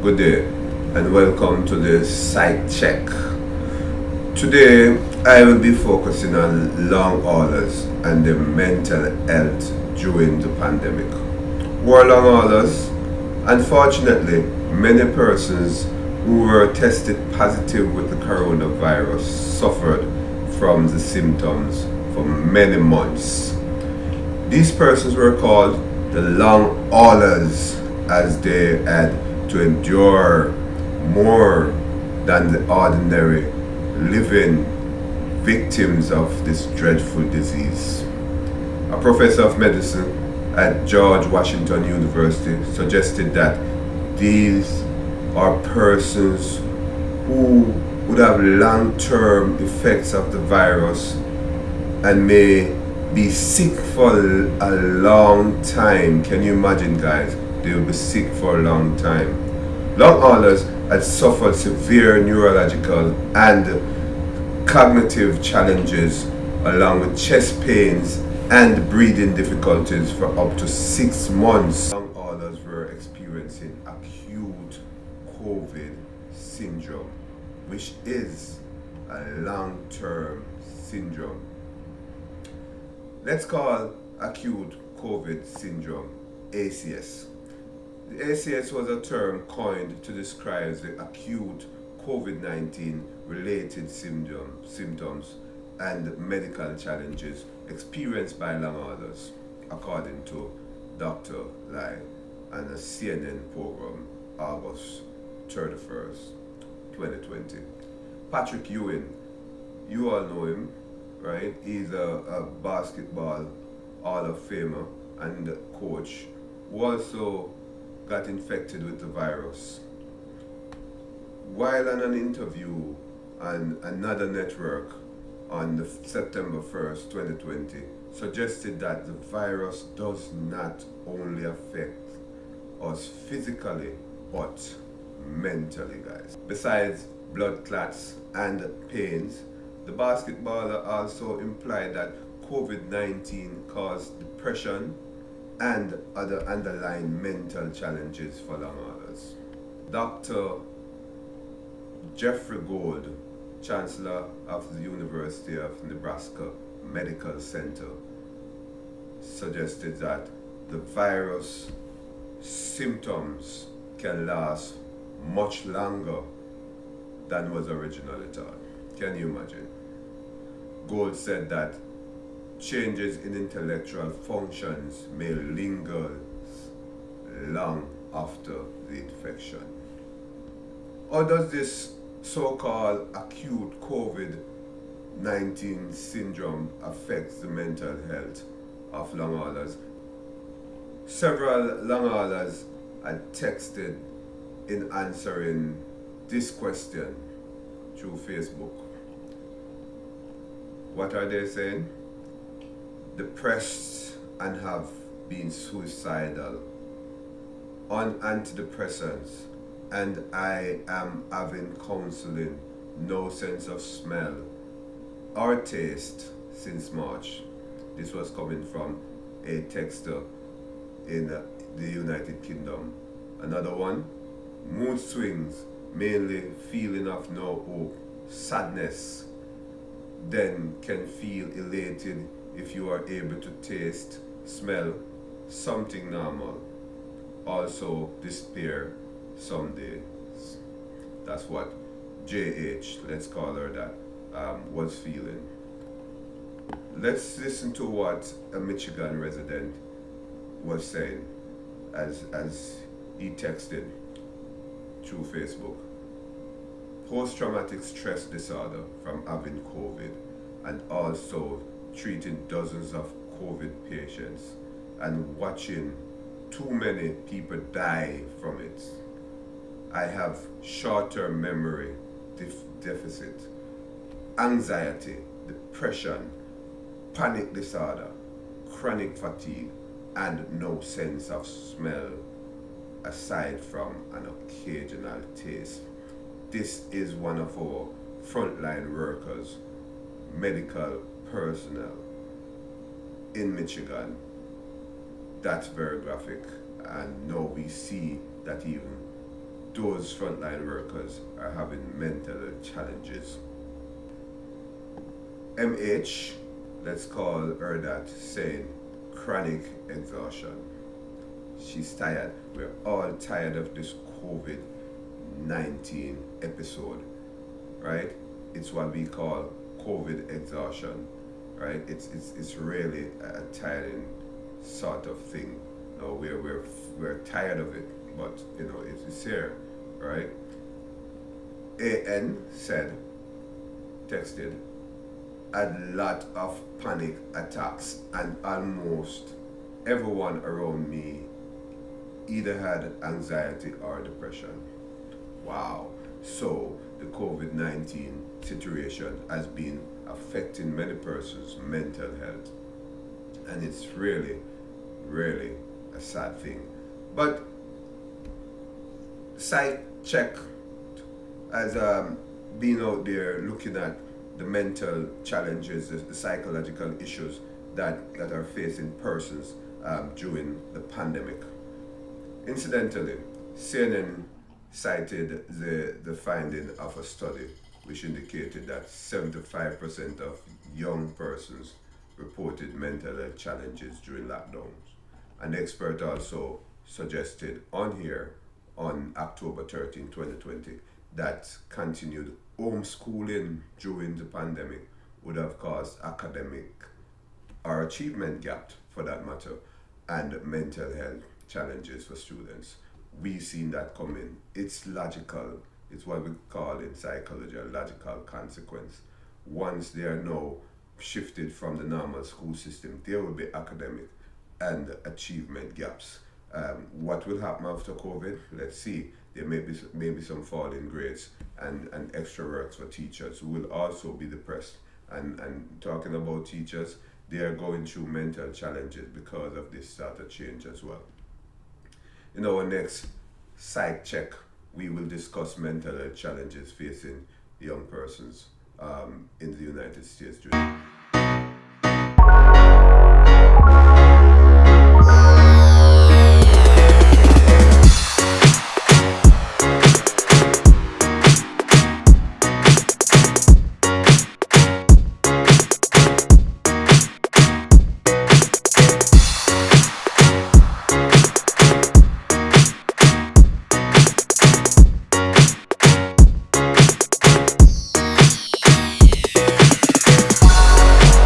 Good day and welcome to the Site Check. Today I will be focusing on long haulers and their mental health during the pandemic. Who are long haulers? Unfortunately, many persons who were tested positive with the coronavirus suffered from the symptoms for many months. These persons were called the long haulers as they had to endure more than the ordinary living victims of this dreadful disease. A professor of medicine at George Washington University suggested that these are persons who would have long-term effects of the virus and may be sick for a long time. Can you imagine, guys? They will be sick for a long time. Long haulers had suffered severe neurological and cognitive challenges along with chest pains and breathing difficulties for up to 6 months. Long haulers were experiencing acute COVID syndrome, which is a long-term syndrome. Let's call acute COVID syndrome ACS. The ACS was a term coined to describe the acute COVID-19 related symptoms and medical challenges experienced by long haulers, according to Dr. Lai and a CNN program, August 31st, 2020. Patrick Ewing, you all know him, right? He's a basketball Hall of Famer and coach who also got infected with the virus. While on an interview on another network on September 1st, 2020, suggested that the virus does not only affect us physically, but mentally, guys. Besides blood clots and pains, the basketballer also implied that COVID-19 caused depression and other underlying mental challenges for long haulers. Dr. Jeffrey Gold, Chancellor of the University of Nebraska Medical Center, suggested that the virus symptoms can last much longer than was originally thought. Can you imagine? Gold said that changes in intellectual functions may linger long after the infection. How does this so-called acute COVID-19 syndrome affect the mental health of long haulers? Several long haulers had texted in answering this question through Facebook. What are they saying? Depressed and have been suicidal, on antidepressants, and I am having counseling, no sense of smell or taste since March. This was coming from a texter in the United Kingdom. Another one, mood swings, mainly feeling of no hope, sadness, then can feel elated if you are able to taste, smell something normal. Also despair some days. That's what JH, let's call her that, was feeling. Let's listen to what a Michigan resident was saying as he texted through Facebook. Post-traumatic stress disorder from having COVID and also treating dozens of COVID patients and watching too many people die from it. I have short-term memory deficit, anxiety, depression, panic disorder, chronic fatigue, and no sense of smell aside from an occasional taste. This is one of our frontline workers, medical personnel in Michigan. That's very graphic, and now we see that even those frontline workers are having mental health challenges. MH, let's call her that, saying chronic exhaustion. She's tired. We're all tired of this COVID-19 episode, right? It's what we call COVID exhaustion, right? It's really a tiring sort of thing. No, we're tired of it, but it's here, right? AN said, texted, a lot of panic attacks, and almost everyone around me either had anxiety or depression. Wow. So the COVID-19 situation has been affecting many persons' mental health, and it's really, really a sad thing. But Psych Check has been out there looking at the mental challenges, the psychological issues that are facing persons during the pandemic. Incidentally, CNN cited the finding of a study which indicated that 75% of young persons reported mental health challenges during lockdowns. An expert also suggested on here on October 13, 2020, that continued homeschooling during the pandemic would have caused academic or achievement gap, for that matter, and mental health challenges for students. We've seen that coming. It's logical. It's what we call in psychology a logical consequence. Once they are now shifted from the normal school system, there will be academic and achievement gaps. What will happen after COVID? Let's see. There may be some fall in grades and extra works for teachers who will also be depressed. And talking about teachers, they are going through mental challenges because of this sort of change as well. In our next Psych Check, we will discuss mental health challenges facing young persons in the United States during